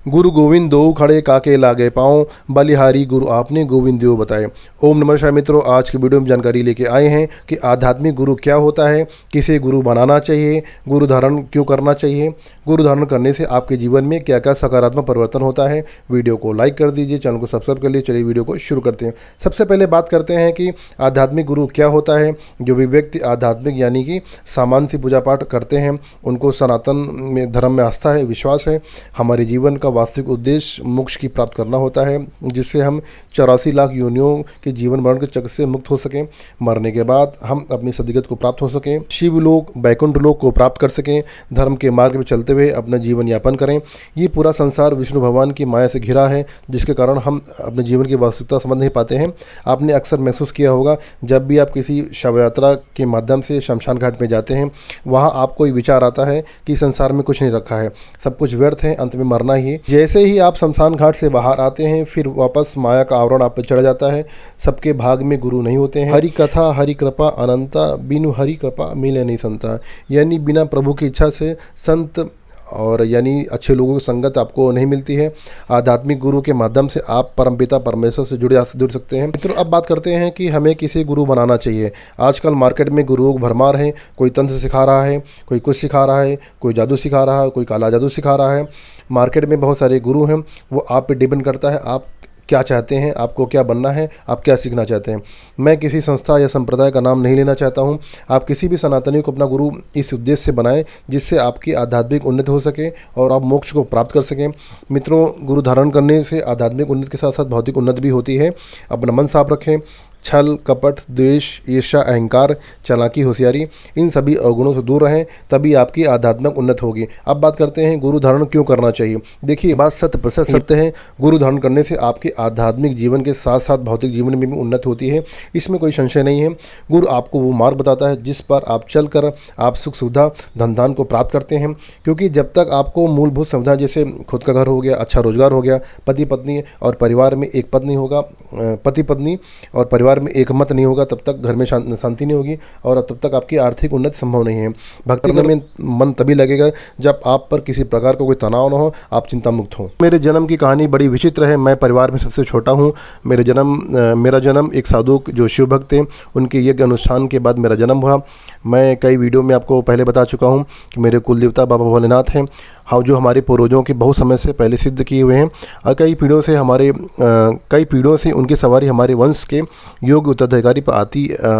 गुरु गोविंद दो खड़े काके लागे पाँव, बलिहारी गुरु आपने गोविंद देव बताए। ओम नमस्कार मित्रों, आज की वीडियो में जानकारी लेके आए हैं कि आध्यात्मिक गुरु क्या होता है, किसे गुरु बनाना चाहिए, गुरु धारण क्यों करना चाहिए, गुरु धारण करने से आपके जीवन में क्या क्या सकारात्मक परिवर्तन होता है। वीडियो को लाइक कर दीजिए, चैनल को सब्सक्राइब कर लीजिए। चलिए वीडियो को शुरू करते हैं। सबसे पहले बात करते हैं कि आध्यात्मिक गुरु क्या होता है। जो भी व्यक्ति आध्यात्मिक यानी कि सामान्य सी पूजा पाठ करते हैं, उनको सनातन में धर्म में आस्था है, विश्वास है। हमारे जीवन का वास्तविक उद्देश्य मोक्ष की प्राप्त करना होता है, जिससे हम 84 लाख योनियों के जीवन मरण के चक्र से मुक्त हो सकें। मरने के बाद हम अपनी सदगत को प्राप्त हो सकें, शिवलोक वैकुंठ लोक को प्राप्त कर सकें, धर्म के मार्ग में चलते हुए अपना जीवन यापन करें। ये पूरा संसार विष्णु भगवान की माया से घिरा है, जिसके कारण हम अपने जीवन की वास्तविकता समझ नहीं पाते हैं। आपने अक्सर महसूस किया होगा, जब भी आप किसी शव यात्रा के माध्यम से शमशान घाट में जाते हैं, वहाँ आपको एक विचार आता है कि संसार में कुछ नहीं रखा है, सब कुछ व्यर्थ है, अंत में मरना ही है। जैसे ही आप शमशान घाट से बाहर आते हैं, फिर वापस माया का आवरण आप पर चढ़ जाता है। सबके भाग में गुरु नहीं होते हैं। हरि कथा हरि कृपा अनंता, बिनु हरि कृपा मिले नहीं संता। यानी बिना प्रभु की इच्छा से संत और यानी अच्छे लोगों की संगत आपको नहीं मिलती है। आध्यात्मिक गुरु के माध्यम से आप परमपिता परमेश्वर से जुड़ सकते हैं। मित्रों, अब बात करते हैं कि हमें किसे गुरु बनाना चाहिए। आजकल मार्केट में गुरुओं की भरमार है। कोई तंत्र सिखा रहा है, कोई कुछ सिखा रहा है, कोई जादू सिखा रहा है, कोई काला जादू सिखा रहा है। मार्केट में बहुत सारे गुरु हैं, वो आप पे डिपेंड करता है आप क्या चाहते हैं, आपको क्या बनना है, आप क्या सीखना चाहते हैं। मैं किसी संस्था या संप्रदाय का नाम नहीं लेना चाहता हूं। आप किसी भी सनातनी को अपना गुरु इस उद्देश्य से बनाएं, जिससे आपकी आध्यात्मिक उन्नति हो सके और आप मोक्ष को प्राप्त कर सकें। मित्रों, गुरु धारण करने से आध्यात्मिक उन्नति के साथ साथ भौतिक उन्नति भी होती है। अपना मन साफ रखें। छल कपट द्वेष ईर्ष्या अहंकार चालाकी होशियारी, इन सभी अवगुणों से दूर रहें, तभी आपकी आध्यात्मिक उन्नति होगी। अब बात करते हैं गुरु धारण क्यों करना चाहिए। देखिए, बात 100% सत्य है। गुरु धारण करने से आपके आध्यात्मिक जीवन के साथ साथ भौतिक जीवन में भी उन्नति होती है, इसमें कोई संशय नहीं है। गुरु आपको वो मार्ग बताता है जिस पर आप चलकर आप सुख सुविधा धन धान को प्राप्त करते हैं। क्योंकि जब तक आपको मूलभूत सुविधा जैसे खुद का घर हो गया, अच्छा रोजगार हो गया, पति पत्नी और परिवार में एक पत्नी होगा, पति पत्नी और परिवार में एक मत नहीं होगा, तब तक घर में शांति नहीं होगी और तब तक आपकी आर्थिक उन्नति संभव नहीं है। भक्ति में मन तभी लगेगा जब आप पर किसी प्रकार का कोई तनाव न हो, आप चिंता मुक्त हो। मेरे जन्म की कहानी बड़ी विचित्र है। मैं परिवार में सबसे छोटा हूँ। मेरा जन्म एक साधु जो शिव भक्त थे, उनके यज्ञ अनुष्ठान के बाद मेरा जन्म हुआ। मैं कई वीडियो में आपको पहले बता चुका हूँ कि मेरे कुल देवता बाबा भोलेनाथ हैं, हाँ, जो हमारे पूर्वजों के बहुत समय से पहले सिद्ध किए हुए हैं और कई पीढ़ियों से उनकी सवारी हमारे वंश के योग्य उत्तराधिकारी पर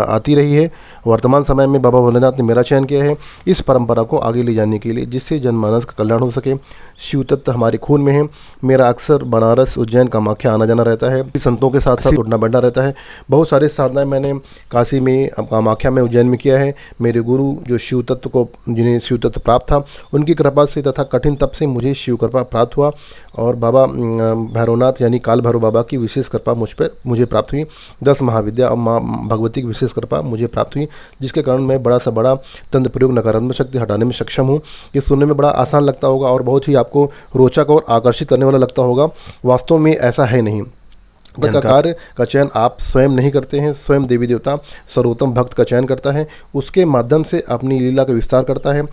आती रही है। वर्तमान समय में बाबा भोलेनाथ ने मेरा चयन किया है इस परंपरा को आगे ले जाने के लिए, जिससे जनमानस का कल्याण हो सके। शिव तत्व हमारे खून में है। मेरा अक्सर बनारस उज्जैन कामाख्या आना जाना रहता है। संतों के साथ साथ उठना बैठना रहता है। बहुत सारे साधनाएं मैंने काशी में, कामाख्या में, उज्जैन में किया है। मेरे गुरु जो शिव तत्व को, जिन्हें शिव तत्व प्राप्त था, उनकी कृपा से तथा कठिन तप से मुझे शिव कृपा प्राप्त हुआ और बाबा भैरवनाथ यानी काल भैरव बाबा की विशेष कृपा मुझे प्राप्त हुई। 10 महाविद्या और माँ भगवती की विशेष कृपा मुझे प्राप्त हुई, जिसके कारण मैं बड़ा से बड़ा तंत्र प्रयोग नकारात्मक शक्ति हटाने में सक्षम हूँ। ये सुनने में बड़ा आसान लगता होगा और बहुत ही आपको रोचक और आकर्षित करने वाला लगता होगा। वास्तव में ऐसा है नहीं। का कार्य का चयन आप स्वयं नहीं करते हैं, स्वयं देवी देवता सर्वोत्तम भक्त का चयन करता है, उसके माध्यम से अपनी लीला का विस्तार करता है।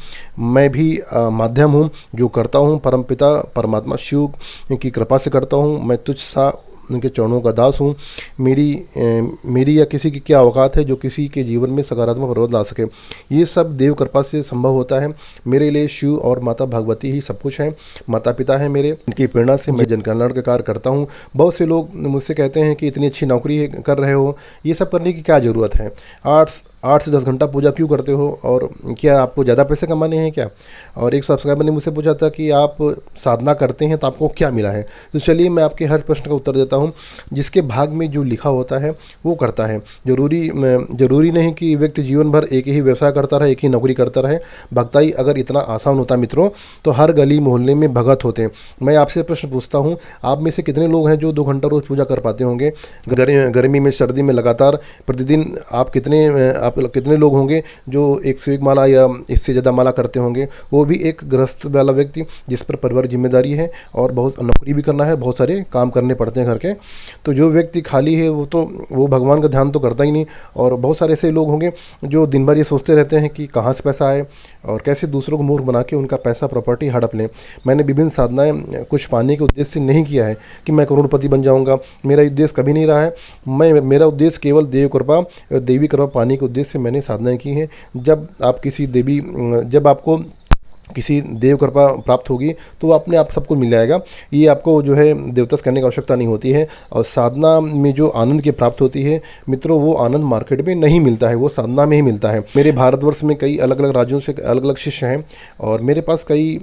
मैं भी माध्यम हूँ जो करता हूँ। परमपिता परमात्मा शिव की कृपा से करता हूँ। मैं तुझ सा उनके चरणों का दास हूँ। मेरी या किसी की क्या औकात है जो किसी के जीवन में सकारात्मक परिवर्तन ला सके। ये सब देव कृपा से संभव होता है। मेरे लिए शिव और माता भगवती ही सब कुछ है। माता पिता है मेरे, इनकी प्रेरणा से मैं जन कल्याण का कार्य करता हूँ। बहुत से लोग मुझसे कहते हैं कि इतनी अच्छी नौकरी कर रहे हो, ये सब करने की क्या ज़रूरत है, 8 से 10 घंटा पूजा क्यों करते हो, और क्या आपको ज़्यादा पैसे कमाने हैं क्या। और एक सब्सक्राइबर ने मुझसे पूछा था कि आप साधना करते हैं तो आपको क्या मिला है। तो चलिए मैं आपके हर प्रश्न का उत्तर देता हूँ। जिसके भाग में जो लिखा होता है वो करता है। जरूरी नहीं कि व्यक्ति जीवन भर एक ही व्यवसाय करता रहे, एक ही नौकरी करता रहे। भक्ताई अगर इतना आसान होता मित्रों, तो हर गली मोहल्ले में भगत होते। मैं आपसे प्रश्न पूछता हूँ, आप में से कितने लोग हैं जो 2 घंटा रोज पूजा कर पाते होंगे। गर्मी में, सर्दी में लगातार प्रतिदिन आप कितने लोग होंगे जो 101 माला या इससे ज़्यादा माला करते होंगे। वो भी एक गृहस्थ वाला व्यक्ति जिस पर परिवार जिम्मेदारी है और बहुत नौकरी भी करना है, बहुत सारे काम करने पड़ते हैं घर के। तो जो व्यक्ति खाली है वो भगवान का ध्यान तो करता ही नहीं। और बहुत सारे ऐसे लोग होंगे जो दिन भर ये सोचते रहते हैं कि कहाँ से पैसा आए, और कैसे दूसरों को मूर्ख बना के उनका पैसा प्रॉपर्टी हड़प लें। मैंने विभिन्न साधनाएं कुछ पाने के उद्देश्य से नहीं किया है कि मैं करोड़पति बन जाऊंगा, मेरा उद्देश्य कभी नहीं रहा है। मेरा उद्देश्य केवल देव कृपा, देवी कृपा पाने के उद्देश्य से मैंने साधनाएं की हैं। जब आपको किसी देव कृपा प्राप्त होगी तो वो अपने आप सबको मिल जाएगा। ये आपको जो है देवता से करने की आवश्यकता नहीं होती है। और साधना में जो आनंद की प्राप्त होती है मित्रों, वो आनंद मार्केट में नहीं मिलता है, वो साधना में ही मिलता है। मेरे भारतवर्ष में कई अलग अलग राज्यों से अलग अलग शिष्य हैं और मेरे पास कई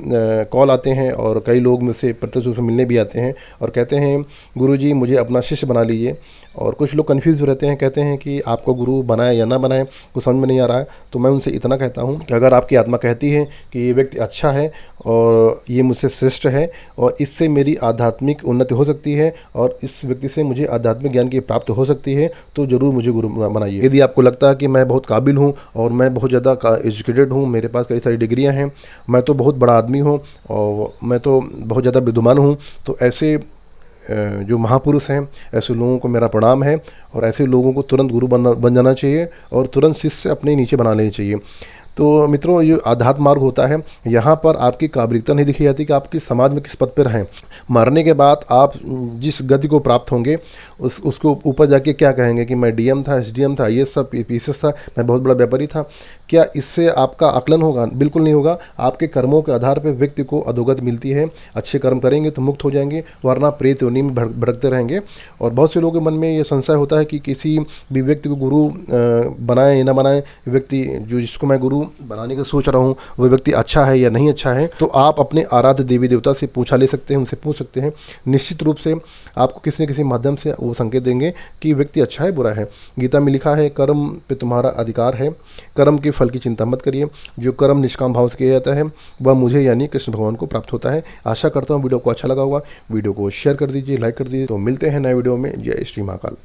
कॉल आते हैं और कई लोग मुझसे प्रत्यक्ष रूप से मिलने भी आते हैं और कहते हैं गुरुजी मुझे अपना शिष्य बना लीजिए। और कुछ लोग कन्फ्यूज भी रहते हैं, कहते हैं कि आपको गुरु बनाए या ना बनाए, कुछ समझ में नहीं आ रहा है। तो मैं उनसे इतना कहता हूँ कि अगर आपकी आत्मा कहती है कि ये व्यक्ति अच्छा है और ये मुझसे श्रेष्ठ है और इससे मेरी आध्यात्मिक उन्नति हो सकती है और इस व्यक्ति से मुझे आध्यात्मिक ज्ञान की प्राप्त हो सकती है, तो ज़रूर मुझे गुरु बनाइए। यदि आपको लगता है कि मैं बहुत काबिल हूँ और मैं बहुत ज़्यादा एजुकेटेड हूँ, मेरे पास कई सारी डिग्रियाँ हैं, मैं तो बहुत बड़ा आदमी हूँ और मैं तो बहुत ज़्यादा विद्वान हूँ, तो ऐसे जो महापुरुष हैं ऐसे लोगों को मेरा प्रणाम है और ऐसे लोगों को तुरंत गुरु बन जाना चाहिए और तुरंत शिष्य अपने नीचे बना लेनी चाहिए। तो मित्रों, ये आध्यात्म मार्ग होता है, यहाँ पर आपकी काबिलियत नहीं दिखी जाती कि आप किस समाज में किस पद पर रहें। मरने के बाद आप जिस गति को प्राप्त होंगे उसको ऊपर जाके क्या कहेंगे कि मैं डीएम था, एसडीएम था, ये सब पीसीएस था, मैं बहुत बड़ा व्यापारी था। क्या इससे आपका आकलन होगा? बिल्कुल नहीं होगा। आपके कर्मों के आधार पर व्यक्ति को अधोगति मिलती है। अच्छे कर्म करेंगे तो मुक्त हो जाएंगे, वरना प्रेत योनि में भटकते रहेंगे। और बहुत से लोगों के मन में ये संशय होता है कि किसी भी व्यक्ति को गुरु बनाए या ना बनाए, व्यक्ति जिसको मैं गुरु बनाने का सोच रहा हूँ वो व्यक्ति अच्छा है या नहीं अच्छा है। तो आप अपने आराध्य देवी देवता से पूछा ले सकते हैं, उनसे पूछ सकते हैं। निश्चित रूप से आपको किसी न किसी माध्यम से वो संकेत देंगे कि व्यक्ति अच्छा है बुरा है। गीता में लिखा है कर्म पे तुम्हारा अधिकार है, कर्म के फल की चिंता मत करिए, जो कर्म निष्काम भाव से किया जाता है वह मुझे यानी कृष्ण भगवान को प्राप्त होता है। आशा करता हूँ वीडियो को अच्छा लगा होगा। वीडियो को शेयर कर दीजिए, लाइक कर दीजिए। तो मिलते हैं नए वीडियो में। जय श्री महाकाल।